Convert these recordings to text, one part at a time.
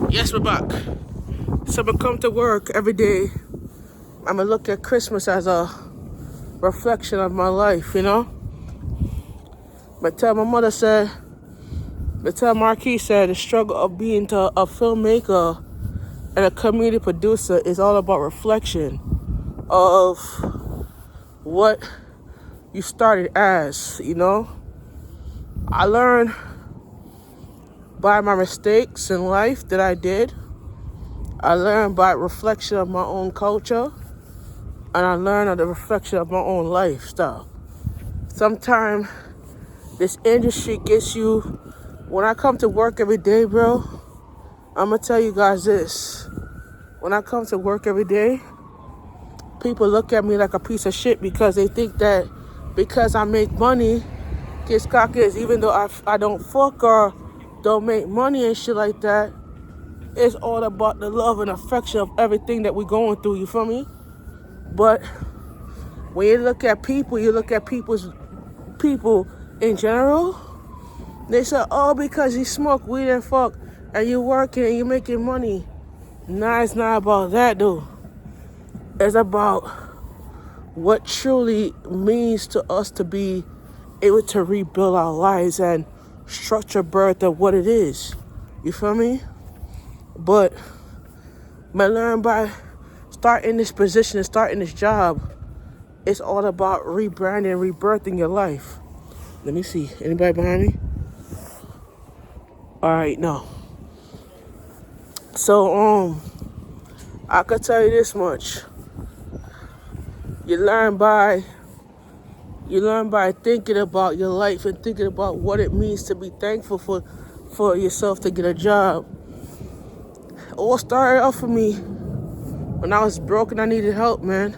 Yes, we're back. So I come to work every day. I'm gonna look at Christmas as a reflection of my life, you know? I tell Marquis said the struggle of being a filmmaker and a community producer is all about reflection of what you started as, you know? I learned by my mistakes in life that I did. I learned by reflection of my own culture, and I learned of the reflection of my own lifestyle. Sometimes this industry gets you. When I come to work every day, bro, I'm gonna tell you guys this. When I come to work every day, people look at me like a piece of shit because they think that because I make money, kiss cockers, even though I don't fuck or don't make money and shit like that, it's all about the love and affection of everything that we're going through, you feel me? But when you look at people, people in general, they say, oh, because you smoke weed and fuck and you working and you making money. Nah, it's not about that, though. It's about what truly means to us to be able to rebuild our lives and structure birth of what it is. You feel me? But I learned by starting this position and starting this job, it's all about rebranding, rebirthing your life. Let me see. Anybody behind me? All right, no. So, I could tell you this much. You learn by thinking about your life and thinking about what it means to be thankful for yourself to get a job. It all started off for me when I was broke and I needed help, man.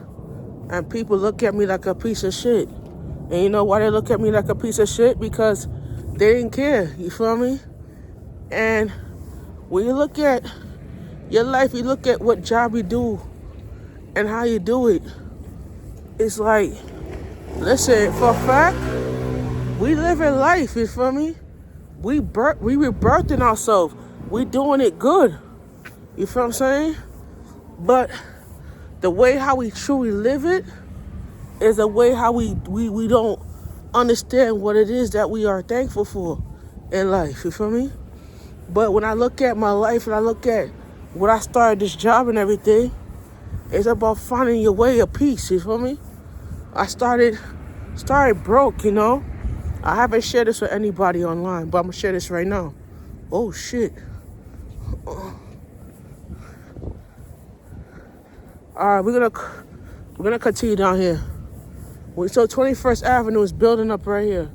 And people look at me like a piece of shit. And you know why they look at me like a piece of shit? Because they didn't care, you feel me? And when you look at your life, you look at what job you do and how you do it. It's like, listen, for a fact, we live in life, you feel me? We rebirthing ourselves. We doing it good. You feel what I'm saying? But the way how we truly live it is a way how we don't understand what it is that we are thankful for in life. You feel me? But when I look at my life and I look at when I started this job and everything, it's about finding your way of peace. You feel me? I started broke, you know. I haven't shared this with anybody online, but I'm gonna share this right now. Oh shit. Alright, we're gonna continue down here. So 21st Avenue is building up right here.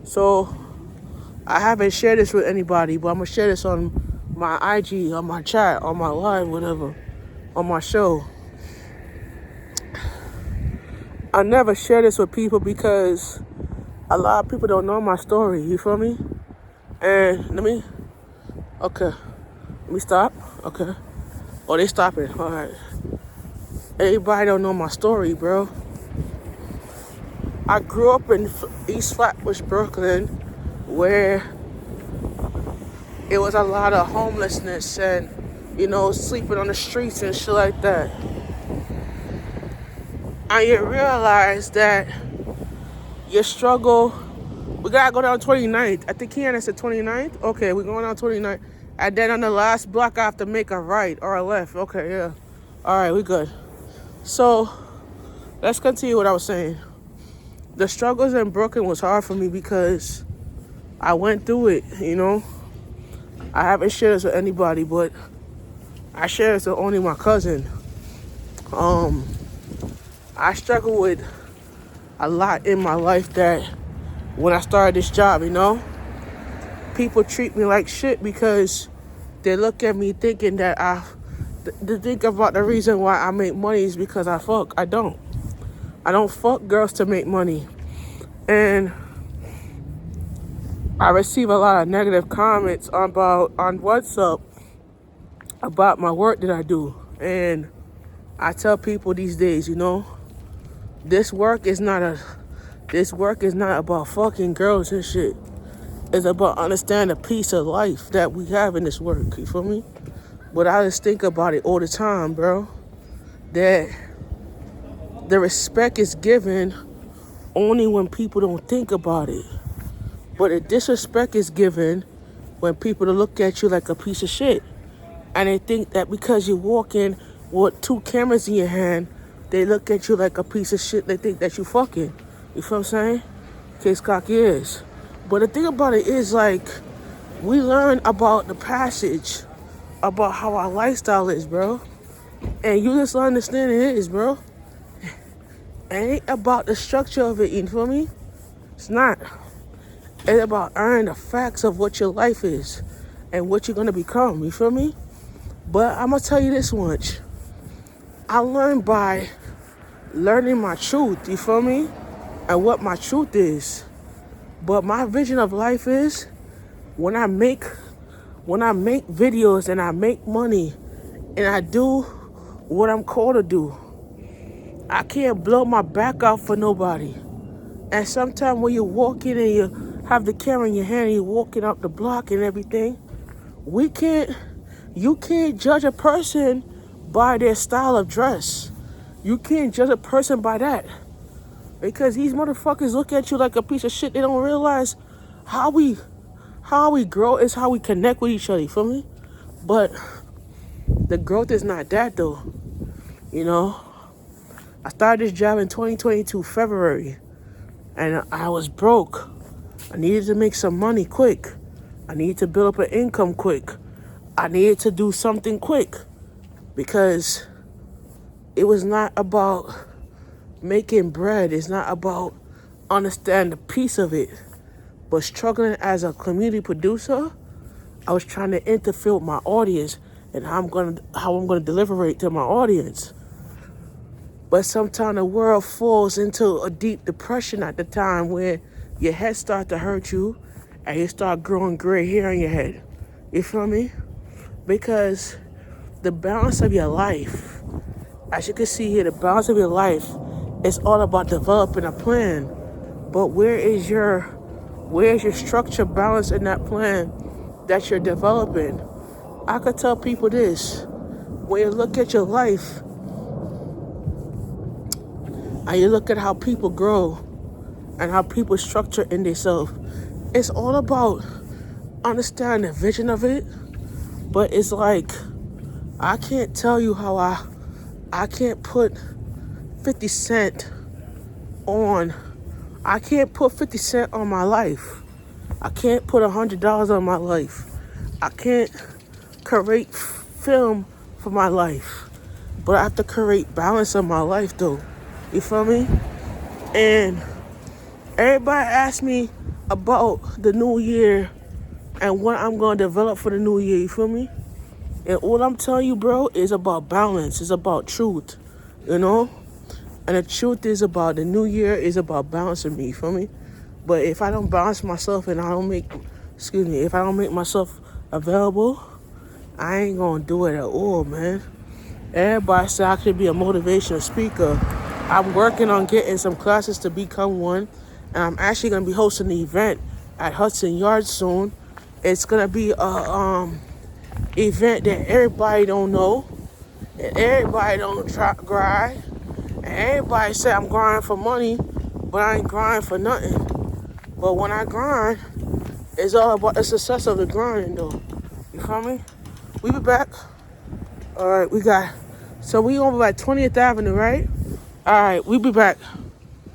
So I haven't shared this with anybody, but I'm gonna share this on my IG, on my chat, on my live, whatever, on my show. I never share this with people because a lot of people don't know my story, you feel me? And let me stop. Okay. Oh, they stopping. All right. Everybody don't know my story, bro. I grew up in East Flatbush, Brooklyn, where it was a lot of homelessness and, you know, sleeping on the streets and shit like that. And you realize that your struggle, we gotta go down 29th. I think Keanu said 29th. Okay, we're going down 29th. And then on the last block, I have to make a right or a left. Okay, yeah. All right, we good. So, let's continue what I was saying. The struggles in Brooklyn was hard for me because I went through it, you know. I haven't shared this with anybody, but I shared this with only my cousin. I struggled with a lot in my life that when I started this job, you know, people treat me like shit because they look at me thinking that they think about the reason why I make money is because I fuck. I don't fuck girls to make money. And I receive a lot of negative comments on WhatsApp about my work that I do. And I tell people these days, you know, this work is not about fucking girls and shit. It's about understanding the piece of life that we have in this work. You feel me? But I just think about it all the time, bro. That the respect is given only when people don't think about it. But the disrespect is given when people look at you like a piece of shit. And they think that because you're walking with 2 cameras in your hand, they look at you like a piece of shit. They think that you fucking. You feel what I'm saying? Case cocky is. But the thing about it is, like, we learn about the passage, about how our lifestyle is, bro. And you just understand it is, bro. It ain't about the structure of it, you feel me? It's not. It's about earning the facts of what your life is and what you're going to become, you feel me? But I'm going to tell you this much. I learned by learning my truth, you feel me? And what my truth is. But my vision of life is when I make videos and I make money and I do what I'm called to do, I can't blow my back out for nobody. And sometimes when you're walking and you have the camera in your hand and you're walking up the block and everything, you can't judge a person by their style of dress. You can't judge a person by that. Because these motherfuckers look at you like a piece of shit. They don't realize how we grow is how we connect with each other, you feel me? But the growth is not that though. You know? I started this job in 2022, February. And I was broke. I needed to make some money quick. I needed to build up an income quick. I needed to do something quick. Because it was not about making bread. It's not about understanding the piece of it. But struggling as a community producer, I was trying to interfere with my audience and how I'm gonna deliver it to my audience. But sometimes the world falls into a deep depression at the time where your head starts to hurt you and you start growing gray hair on your head. You feel me? Because the balance of your life, as you can see here, the balance of your life is all about developing a plan. But where is your structure balance in that plan that you're developing? I could tell people this. When you look at your life and you look at how people grow and how people structure in themselves, it's all about understanding the vision of it. But it's like, I can't tell you how I can't put 50 Cent on. I can't put 50 Cent on my life. I can't put $100 on my life. I can't create film for my life. But I have to create balance of my life though. You feel me? And everybody asks me about the new year and what I'm going to develop for the new year. You feel me? And all I'm telling you, bro, is about balance. It's about truth. You know? And the truth is about the new year is about balancing me, you feel me? But if I don't balance myself and if I don't make myself available, I ain't gonna do it at all, man. Everybody said I could be a motivational speaker. I'm working on getting some classes to become one. And I'm actually gonna be hosting an event at Hudson Yards soon. It's gonna be a event that everybody don't know. And everybody don't grind. And everybody say I'm grinding for money, but I ain't grinding for nothing. But when I grind, it's all about the success of the grinding though. You feel me? We be back. Alright, we over by 20th Avenue, right? Alright, we be back.